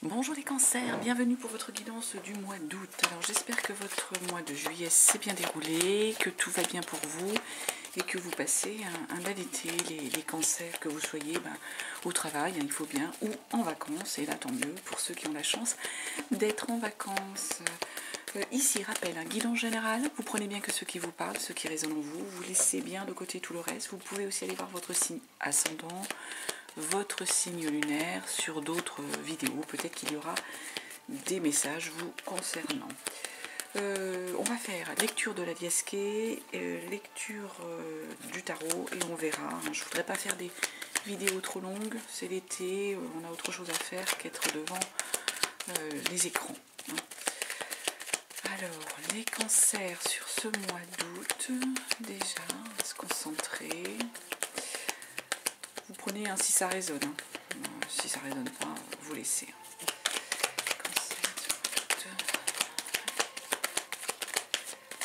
Bonjour les cancers, bienvenue pour votre guidance du mois d'août. Alors j'espère que votre mois de juillet s'est bien déroulé, que tout va bien pour vous et que vous passez un bel été, les cancers, que vous soyez au travail, il faut bien, ou en vacances, et là tant mieux pour ceux qui ont la chance d'être en vacances. Ici, rappel, un guidance général, vous prenez bien que ceux qui vous parlent, ceux qui résonnent en vous, vous laissez bien de côté tout le reste. Vous pouvez aussi aller voir votre signe ascendant, votre signe lunaire sur d'autres vidéos. Peut-être qu'il y aura des messages vous concernant. On va faire lecture de la Diasquée, lecture du tarot et on verra. Je ne voudrais pas faire des vidéos trop longues, c'est l'été, on a autre chose à faire qu'être devant les écrans. Alors, les cancers sur ce mois d'août, déjà, on va se concentrer. Vous prenez si ça résonne. Si ça résonne pas, vous laissez.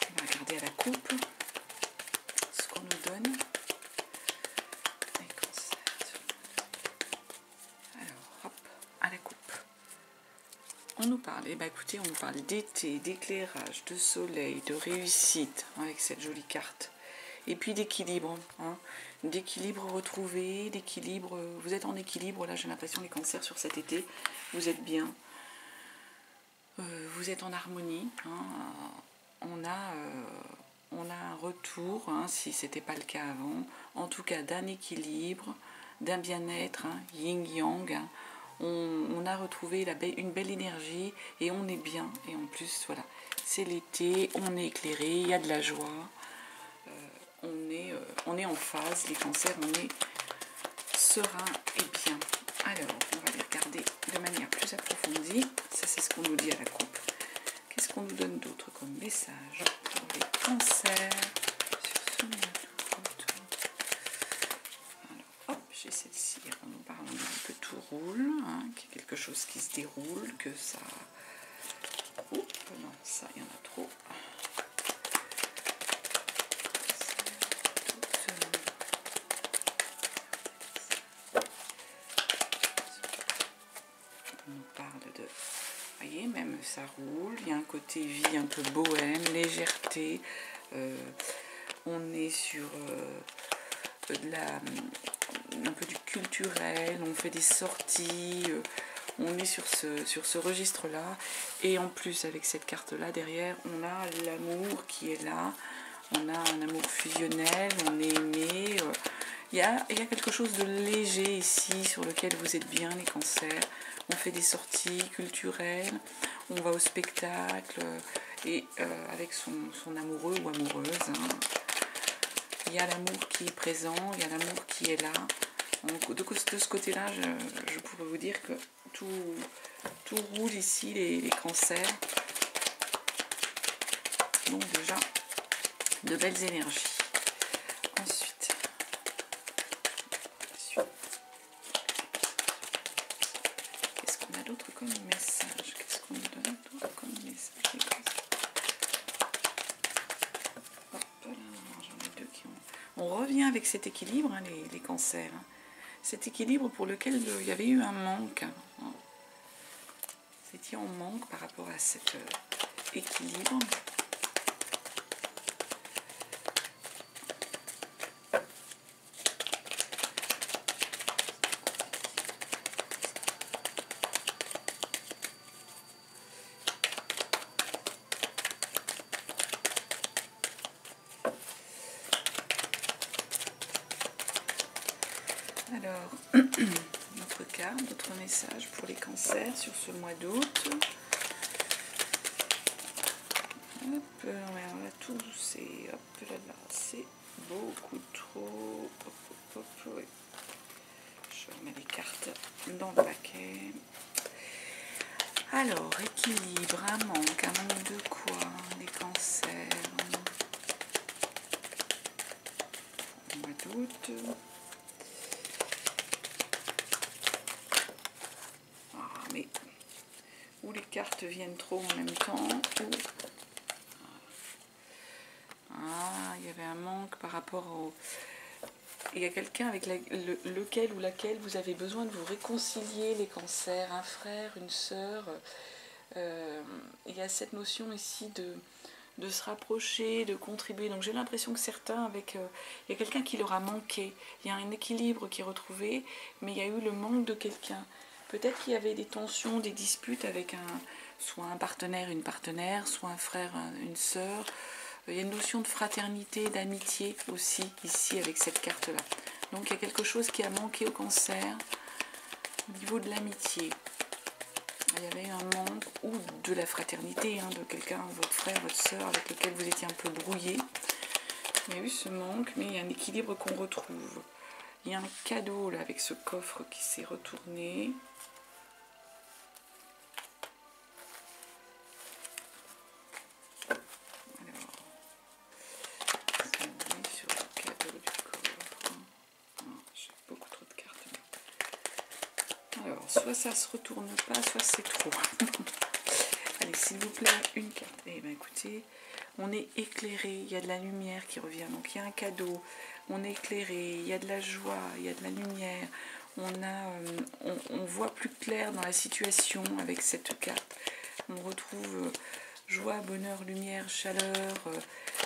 On va regarder à la coupe ce qu'on nous donne. Les cancers. Alors, hop, à la coupe. On nous parle, écoutez, on nous parle d'été, d'éclairage, de soleil, de réussite, avec cette jolie carte. Et puis d'équilibre, d'équilibre retrouvé, d'équilibre, vous êtes en équilibre, là j'ai l'impression les cancers sur cet été, vous êtes bien, vous êtes en harmonie, on a un retour, si ce n'était pas le cas avant, en tout cas d'un équilibre, d'un bien-être, yin-yang, on a retrouvé une belle énergie et on est bien, et en plus voilà, c'est l'été, on est éclairé, il y a de la joie. On est en phase, les cancers, on est serein et bien. Alors, on va les regarder de manière plus approfondie. Ça, c'est ce qu'on nous dit à la coupe. Qu'est-ce qu'on nous donne d'autre comme message pour les cancers sur ce mois d'août? Alors, hop, j'ai celle-ci en nous parlant que tout roule, qu'il y a quelque chose qui se déroule, que ça... Oups, non, ça, il y en a trop. On nous parle de... Vous voyez, même ça roule, il y a un côté vie un peu bohème, légèreté. On est sur un peu du culturel, on fait des sorties, on est sur ce registre-là. Et en plus, avec cette carte-là, derrière, on a l'amour qui est là. On a un amour fusionnel, on est aimé. Il y a quelque chose de léger ici sur lequel vous êtes bien, les cancers. On fait des sorties culturelles, on va au spectacle et avec son amoureux ou amoureuse. Il y a l'amour qui est présent, il y a l'amour qui est là. Donc, de ce côté-là, je pourrais vous dire que tout roule ici, les cancers. Donc déjà, de belles énergies. Ensuite, qu'est-ce qu'on a d'autre comme message? Qu'est-ce qu'on nous donne d'autre comme message? Hop là, j'en ai deux qui ont... On revient avec cet équilibre, les cancers. Cet équilibre pour lequel il y avait eu un manque. Vous étiez en manque par rapport à cet équilibre. Alors, notre carte, notre message pour les cancers sur ce mois d'août. Hop, alors là, tout c'est, hop là, c'est beaucoup trop. Hop, hop, hop, oui. Je remets les cartes dans le paquet. Alors, équilibre, un manque de quoi? Les cancers. Au mois d'août. Mais où les cartes viennent trop en même temps, ou il y avait un manque par rapport il y a quelqu'un avec lequel ou laquelle vous avez besoin de vous réconcilier, les cancers, un frère, une sœur. Il y a cette notion ici de se rapprocher, de contribuer. Donc j'ai l'impression que certains, il y a quelqu'un qui leur a manqué. Il y a un équilibre qui est retrouvé, mais il y a eu le manque de quelqu'un. Peut-être qu'il y avait des tensions, des disputes avec soit un partenaire, une partenaire, soit un frère, une sœur. Il y a une notion de fraternité, d'amitié aussi ici avec cette carte-là. Donc il y a quelque chose qui a manqué au cancer au niveau de l'amitié. Il y avait un manque, ou de la fraternité, de quelqu'un, votre frère, votre soeur, avec lequel vous étiez un peu brouillé. Il y a eu ce manque, mais il y a un équilibre qu'on retrouve. Il y a un cadeau là avec ce coffre qui s'est retourné. Alors, soit ça se retourne pas, soit c'est trop. Allez, s'il vous plaît, une carte. Eh bien, écoutez, on est éclairé, il y a de la lumière qui revient. Donc, il y a un cadeau, on est éclairé, il y a de la joie, il y a de la lumière. On voit plus clair dans la situation avec cette carte. On retrouve joie, bonheur, lumière, chaleur,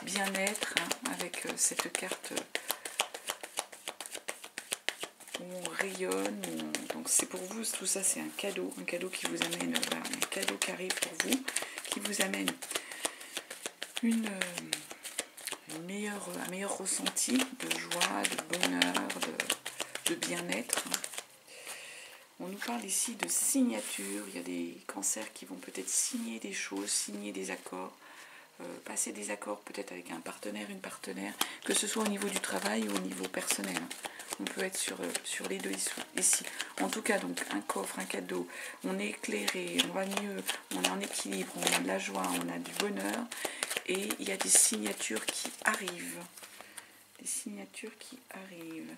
bien-être, avec cette carte où on rayonne. Donc c'est pour vous, tout ça c'est un cadeau qui vous amène, voilà, un cadeau qui arrive pour vous, qui vous amène un meilleur ressenti de joie, de bonheur, de bien-être. On nous parle ici de signature. Il y a des cancers qui vont peut-être signer des choses, signer des accords, passer des accords peut-être avec un partenaire, une partenaire, que ce soit au niveau du travail ou au niveau personnel. On peut être sur les deux ici. En tout cas, donc un coffre, un cadeau, on est éclairé, on va mieux, on est en équilibre, on a de la joie, on a du bonheur. Et il y a des signatures qui arrivent. Des signatures qui arrivent.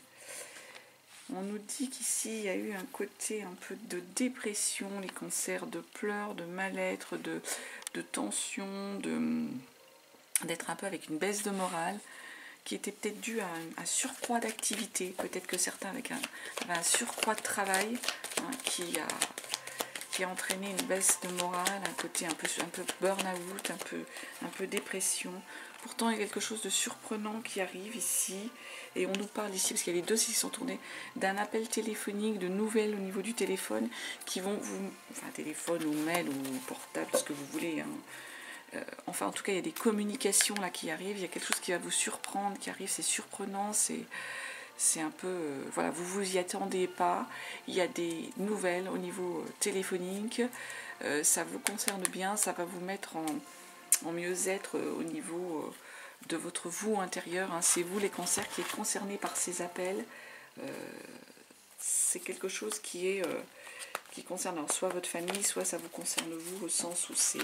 On nous dit qu'ici, il y a eu un côté un peu de dépression, les cancers, de pleurs, de mal-être, de tension, d'être un peu avec une baisse de morale, qui était peut-être due à un surcroît d'activité. Peut-être que certains avaient un surcroît de travail qui a entraîné une baisse de morale, un côté un peu burn-out, un peu dépression. Pourtant, il y a quelque chose de surprenant qui arrive ici. Et on nous parle ici, parce qu'il y a les deux qui sont tournés, d'un appel téléphonique, de nouvelles au niveau du téléphone, qui vont vous... Enfin, téléphone ou mail ou portable, ce que vous voulez. Enfin, en tout cas, il y a des communications là qui arrivent. Il y a quelque chose qui va vous surprendre, qui arrive. C'est surprenant, c'est un peu... voilà, vous y attendez pas. Il y a des nouvelles au niveau téléphonique. Ça vous concerne bien, ça va vous mettre en mieux-être au niveau de votre vous intérieur. C'est vous les cancers qui êtes concernés par ces appels. C'est quelque chose qui concerne alors, soit votre famille, soit ça vous concerne vous, au sens où c'est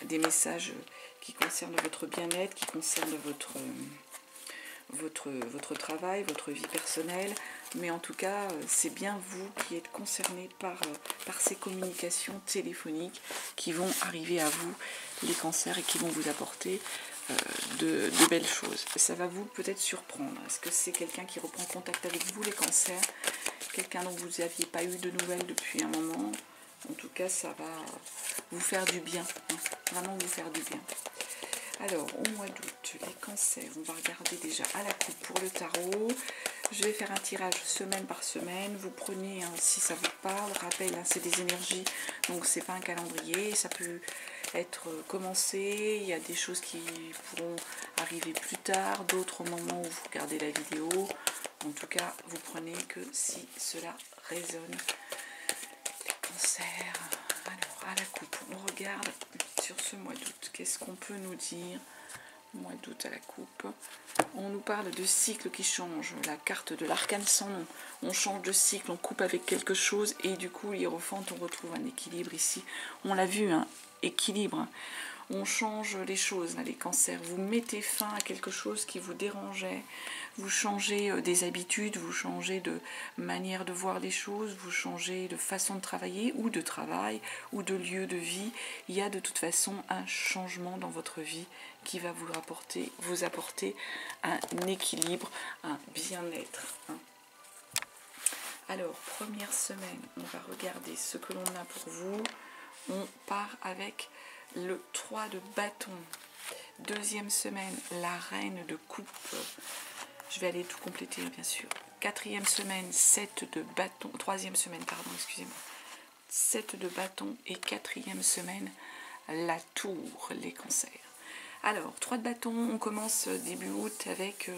des messages qui concernent votre bien-être, qui concernent votre travail, votre vie personnelle, mais en tout cas, c'est bien vous qui êtes concerné par ces communications téléphoniques qui vont arriver à vous, les cancers, et qui vont vous apporter de belles choses. Ça va vous peut-être surprendre. Est-ce que c'est quelqu'un qui reprend contact avec vous, les cancers? Quelqu'un dont vous n'aviez pas eu de nouvelles depuis un moment? En tout cas, ça va vous faire du bien, vraiment vous faire du bien. Alors, au mois d'août, les cancers, on va regarder déjà à la coupe pour le tarot. Je vais faire un tirage semaine par semaine. Vous prenez, si ça vous parle, rappel, c'est des énergies, donc c'est pas un calendrier. Ça peut être commencé, il y a des choses qui pourront arriver plus tard, d'autres au moment où vous regardez la vidéo. En tout cas, vous prenez que si cela résonne. Les cancers, alors à la coupe, on regarde sur ce mois d'août. Qu'est-ce qu'on peut nous dire? Mois d'août à la coupe. On nous parle de cycle qui change. La carte de l'arcane sans nom. On change de cycle, on coupe avec quelque chose et du coup, hiérophante, on retrouve un équilibre ici. On l'a vu, équilibre. On change les choses, là, les cancers. Vous mettez fin à quelque chose qui vous dérangeait. Vous changez des habitudes, vous changez de manière de voir les choses, vous changez de façon de travailler ou de travail ou de lieu de vie. Il y a de toute façon un changement dans votre vie qui va vous apporter un équilibre, un bien-être. Alors, première semaine, on va regarder ce que l'on a pour vous. On part avec le 3 de bâton. Deuxième semaine, la reine de coupe. Je vais aller tout compléter, bien sûr. Quatrième semaine, 7 de bâton. Troisième semaine, pardon, excusez-moi. 7 de bâton. Et quatrième semaine, la tour, les cancers. Alors, 3 de bâton, on commence début août avec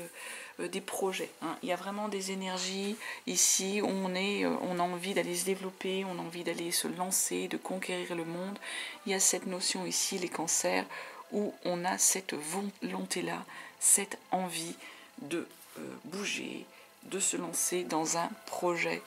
des projets. Il y a vraiment des énergies ici, on a envie d'aller se développer, on a envie d'aller se lancer, de conquérir le monde. Il y a cette notion ici, les cancers, où on a cette volonté-là, cette envie de bouger, de se lancer dans un projet,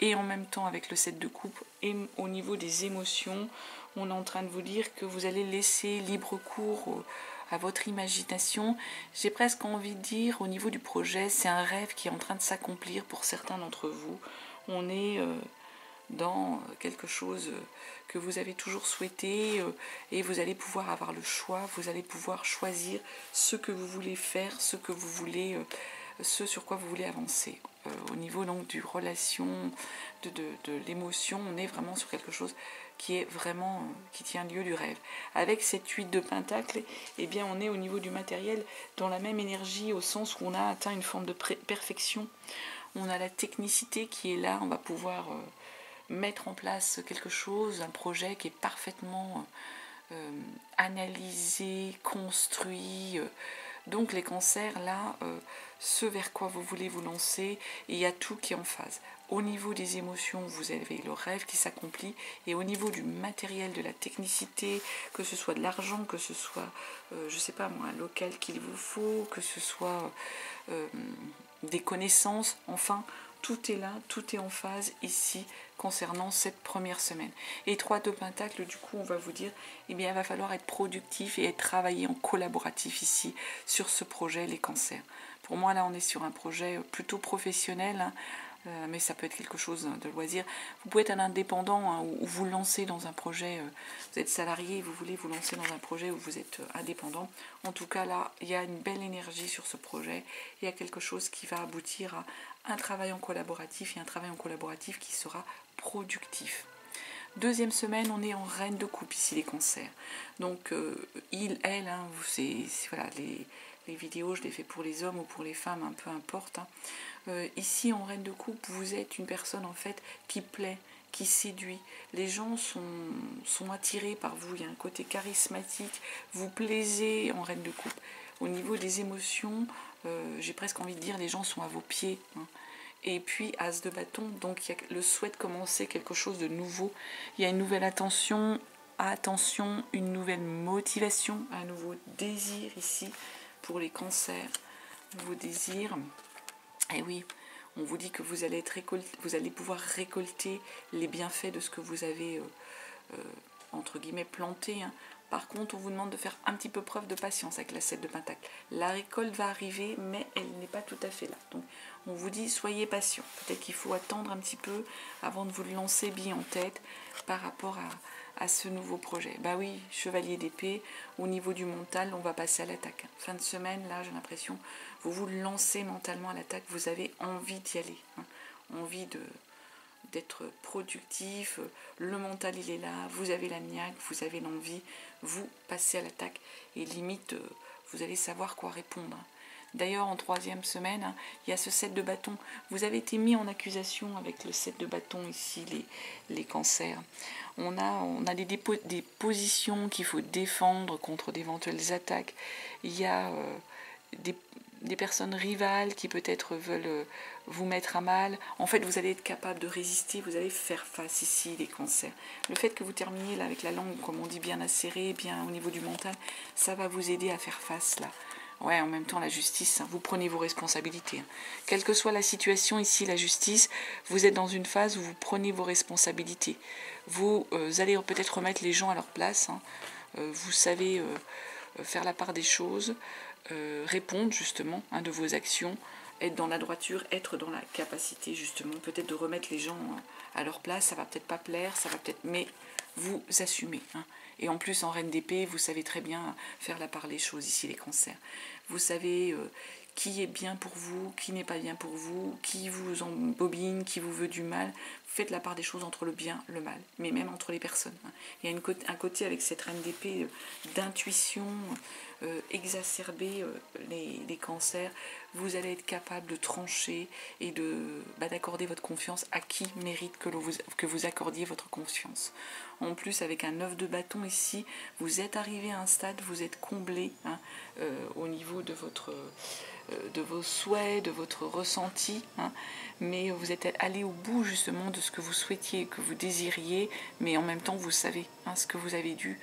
et en même temps avec le 7 de coupe, et au niveau des émotions, on est en train de vous dire que vous allez laisser libre cours à votre imagination. J'ai presque envie de dire, au niveau du projet, c'est un rêve qui est en train de s'accomplir pour certains d'entre vous. On est dans quelque chose que vous avez toujours souhaité et vous allez pouvoir avoir le choix, vous allez pouvoir choisir ce que vous voulez faire, ce sur quoi vous voulez avancer. Au niveau donc du relation, de l'émotion, on est vraiment sur quelque chose qui est vraiment, qui tient lieu du rêve. Avec cette 8 de pentacle, eh bien on est au niveau du matériel dans la même énergie, au sens où on a atteint une forme de perfection. On a la technicité qui est là, on va pouvoir mettre en place quelque chose, un projet qui est parfaitement analysé, construit. Donc les cancers, là, ce vers quoi vous voulez vous lancer, il y a tout qui est en phase. Au niveau des émotions, vous avez le rêve qui s'accomplit, et au niveau du matériel, de la technicité, que ce soit de l'argent, que ce soit, je sais pas moi, un local qu'il vous faut, que ce soit des connaissances, enfin, tout est là, tout est en phase ici concernant cette première semaine. Et 3 de pentacle, du coup, on va vous dire, eh bien, il va falloir être productif et travailler en collaboratif ici sur ce projet, les cancers. Pour moi, là, on est sur un projet plutôt professionnel, mais ça peut être quelque chose de loisir. Vous pouvez être un indépendant ou vous lancer dans un projet, vous êtes salarié et vous voulez vous lancer dans un projet où vous êtes indépendant. En tout cas, là, il y a une belle énergie sur ce projet. Il y a quelque chose qui va aboutir à un travail en collaboratif et un travail en collaboratif qui sera productif. Deuxième semaine, on est en reine de coupe ici, les cancers. Donc, elle, voilà, les vidéos, je les fais pour les hommes ou pour les femmes, peu importe. Ici, en reine de coupe, vous êtes une personne en fait qui plaît, qui séduit. Les gens sont attirés par vous, il y a un côté charismatique, vous plaisez en reine de coupe. Au niveau des émotions, j'ai presque envie de dire, les gens sont à vos pieds. Et puis, as de bâton, donc il y a le souhait de commencer quelque chose de nouveau. Il y a une nouvelle attention, une nouvelle motivation, un nouveau désir ici pour les cancers. Nouveau désir. Et oui, on vous dit que vous allez pouvoir récolter les bienfaits de ce que vous avez, entre guillemets, planté. Par contre, on vous demande de faire un petit peu preuve de patience avec la 7 de pentacle. La récolte va arriver, mais elle n'est pas tout à fait là. Donc, on vous dit, soyez patient. Peut-être qu'il faut attendre un petit peu avant de vous le lancer bien en tête par rapport à ce nouveau projet. Bah oui, chevalier d'épée, au niveau du mental, on va passer à l'attaque. Fin de semaine, là, j'ai l'impression, vous vous lancez mentalement à l'attaque, vous avez envie d'y aller. Envie d'être productif, le mental il est là, vous avez la niaque, vous avez l'envie, vous passez à l'attaque et limite vous allez savoir quoi répondre. D'ailleurs en troisième semaine, il y a ce 7 de bâton, vous avez été mis en accusation avec le 7 de bâton ici, les cancers. On a des positions qu'il faut défendre contre d'éventuelles attaques, il y a des personnes rivales qui peut-être veulent vous mettre à mal. En fait, vous allez être capable de résister, vous allez faire face ici, les cancers. Le fait que vous terminiez là avec la langue, comme on dit, bien acérée, bien au niveau du mental, ça va vous aider à faire face là. Ouais, en même temps, la justice, hein, vous prenez vos responsabilités. Hein. Quelle que soit la situation ici, la justice, vous êtes dans une phase où vous prenez vos responsabilités. Vous allez peut-être remettre les gens à leur place. Hein. Vous savez faire la part des choses, répondre justement hein, de vos actions, être dans la droiture, être dans la capacité justement peut-être de remettre les gens à leur place. Ça va peut-être pas plaire, ça va peut-être, mais vous assumez. Hein. Et en plus, en reine d'épée, vous savez très bien faire la part des choses ici, les cancers. Vous savez qui est bien pour vous, qui n'est pas bien pour vous, qui vous embobine, qui vous veut du mal. Vous faites la part des choses entre le bien et le mal, mais même entre les personnes. Hein. Il y a un côté avec cette reine d'épée d'intuition exacerbée, les cancers. Vous allez être capable de trancher et d'accorder votre confiance à qui mérite que vous accordiez votre confiance. En plus, avec un 9 de bâton ici, vous êtes arrivé à un stade, vous êtes comblé hein, au niveau de vos souhaits, de votre ressenti, hein, mais vous êtes allé au bout justement de ce que vous souhaitiez, que vous désiriez, mais en même temps vous savez hein, ce que vous avez dû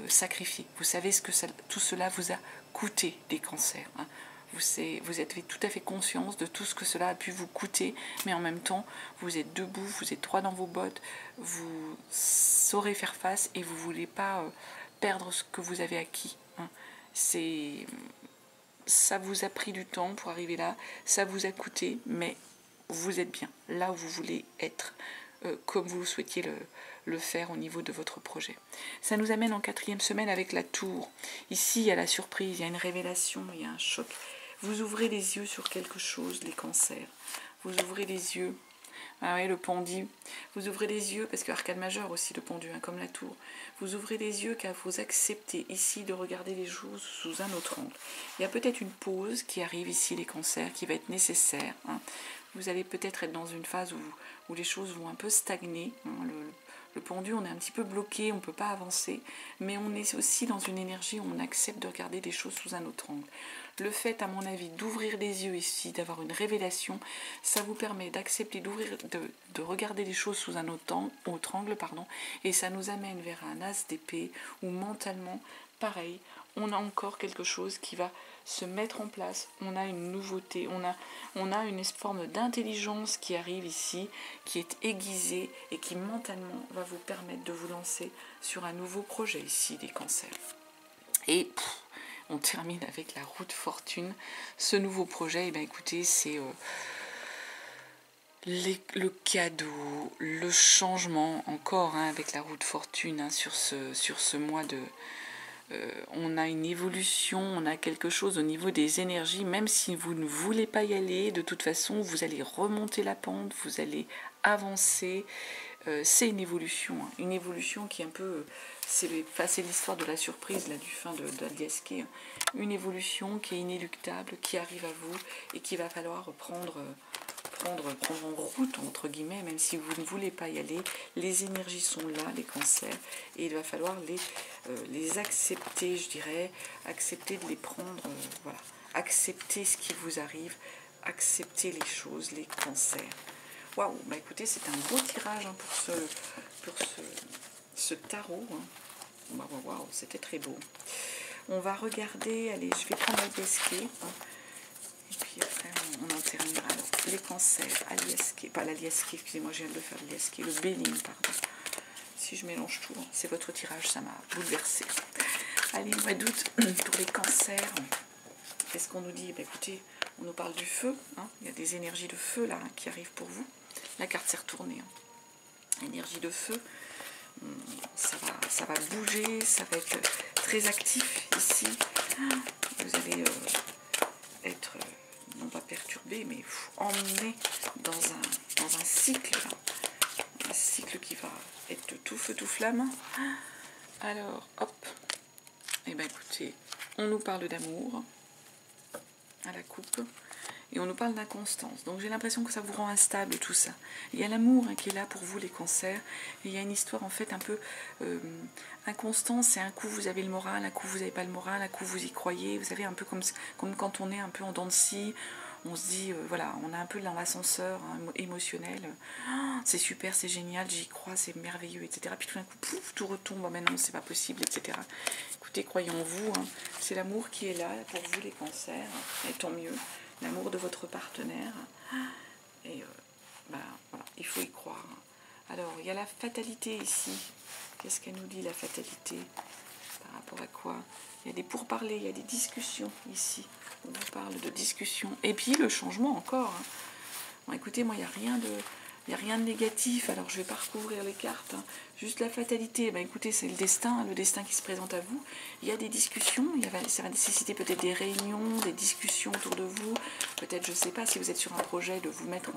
sacrifier. Vous savez ce que tout cela vous a coûté des cancers. Hein. Vous avez tout à fait conscience de tout ce que cela a pu vous coûter, mais en même temps, vous êtes debout, vous êtes droit dans vos bottes, vous saurez faire face et vous ne voulez pas perdre ce que vous avez acquis. Hein. Ça vous a pris du temps pour arriver là, ça vous a coûté, mais vous êtes bien, là où vous voulez être, comme vous souhaitiez le faire au niveau de votre projet. Ça nous amène en 4e semaine avec la tour. Ici, il y a la surprise, il y a une révélation, il y a un choc. Vous ouvrez les yeux sur quelque chose, les cancers. Vous ouvrez les yeux. Ah oui, le pendu. Vous ouvrez les yeux, parce que arcane majeur aussi, le pendu, hein, comme la tour. Vous ouvrez les yeux car vous acceptez ici de regarder les choses sous un autre angle. Il y a peut-être une pause qui arrive ici, les cancers, qui va être nécessaire. Hein. Vous allez peut-être être dans une phase où les choses vont un peu stagner. Hein. Le pendu, on est un petit peu bloqué, on ne peut pas avancer, mais on est aussi dans une énergie où on accepte de regarder des choses sous un autre angle. Le fait, à mon avis, d'ouvrir les yeux ici, d'avoir une révélation, ça vous permet d'accepter de regarder les choses sous un autre angle, et ça nous amène vers un as d'épée où mentalement, pareil, on a encore quelque chose qui va se mettre en place, on a une nouveauté, on a une forme d'intelligence qui arrive ici, qui est aiguisée et qui mentalement va vous permettre de vous lancer sur un nouveau projet ici, des cancers. Et on termine avec la roue de fortune. Ce nouveau projet, écoutez, c'est le cadeau, le changement, encore hein, avec la roue de fortune hein, sur ce mois de... on a une évolution, on a quelque chose au niveau des énergies, même si vous ne voulez pas y aller, de toute façon, vous allez remonter la pente, vous allez avancer. C'est une évolution qui est un peu... C'est l'histoire de la surprise là, du fin de Aliaské. Hein. Une évolution qui est inéluctable, qui arrive à vous et qu'il va falloir prendre en route, entre guillemets, même si vous ne voulez pas y aller. Les énergies sont là, les cancers, et il va falloir les accepter, je dirais, accepter de les prendre, voilà, accepter ce qui vous arrive, accepter les choses, les cancers. Waouh, bah écoutez, c'est un beau tirage hein, pour ce tarot. Hein. Waouh, c'était très beau. On va regarder, allez, je vais prendre Aliaské. Hein. Et puis après, on en terminera. Alors, les cancers, Aliaské, pas l'Aliaské, excusez-moi, je viens de le faire, l'Aliaské, le Béline, pardon. Si je mélange tout, hein, c'est votre tirage, ça m'a bouleversé. Allez, mois d'août, pour les cancers, qu'est-ce qu'on nous dit? Bah, écoutez, on nous parle du feu, hein. Il y a des énergies de feu là hein, qui arrivent pour vous. La carte s'est retournée. Hein. Énergie de feu, ça va bouger, ça va être très actif ici. Vous allez être, non pas perturbé, mais emmené dans un cycle. Là. Un cycle qui va être de tout feu, tout flamme. Alors, hop. Et bien écoutez, on nous parle d'amour à la coupe. Et on nous parle d'inconstance. Donc j'ai l'impression que ça vous rend instable tout ça. Il y a l'amour hein, qui est là pour vous les cancers. Et il y a une histoire en fait un peu inconstance. C'est un coup vous avez le moral, un coup vous n'avez pas le moral, un coup vous y croyez. Vous savez un peu comme quand on est un peu en dents de scie. on se dit, voilà, on est un peu dans l'ascenseur émotionnel, c'est super, c'est génial, j'y crois, c'est merveilleux, etc. Puis tout d'un coup, pouf, tout retombe, mais non, c'est pas possible, etc. Écoutez, croyez en vous, hein, c'est l'amour qui est là pour vous les cancers, et tant mieux, l'amour de votre partenaire, et voilà, il faut y croire. Alors, il y a la fatalité ici. Qu'est-ce qu'elle nous dit, la fatalité? Par rapport à quoi? Il y a des pourparlers, il y a des discussions ici. On vous parle de discussion. Et puis, le changement encore. Hein. Bon, écoutez, moi, il n'y a rien de négatif. Alors, je vais pas recouvrir les cartes. Hein. Juste la fatalité. Ben, écoutez, c'est le destin qui se présente à vous. Il y a des discussions. Ça va nécessiter peut-être des réunions, des discussions autour de vous. Peut-être, je ne sais pas, si vous êtes sur un projet, de vous mettre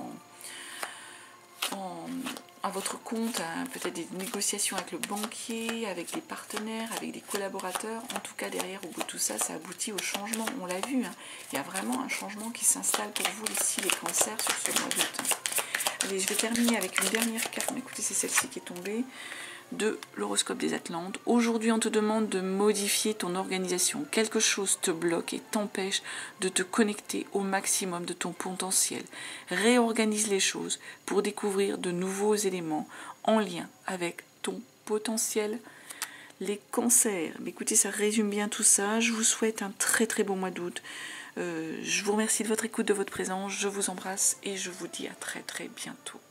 à votre compte, peut-être des négociations avec le banquier, avec des partenaires, avec des collaborateurs. En tout cas, derrière, au bout de tout ça, ça aboutit au changement. On l'a vu, hein. Il y a vraiment un changement qui s'installe pour vous ici, les cancers, sur ce mois d'août. Allez, je vais terminer avec une dernière carte. Mais écoutez, c'est celle-ci qui est tombée, de l'horoscope des Atlantes. Aujourd'hui, on te demande de modifier ton organisation. Quelque chose te bloque et t'empêche de te connecter au maximum de ton potentiel. Réorganise les choses pour découvrir de nouveaux éléments en lien avec ton potentiel. Les cancers, mais écoutez, ça résume bien tout ça. Je vous souhaite un très très bon mois d'août. Je vous remercie de votre écoute, de votre présence. Je vous embrasse et je vous dis à très très bientôt.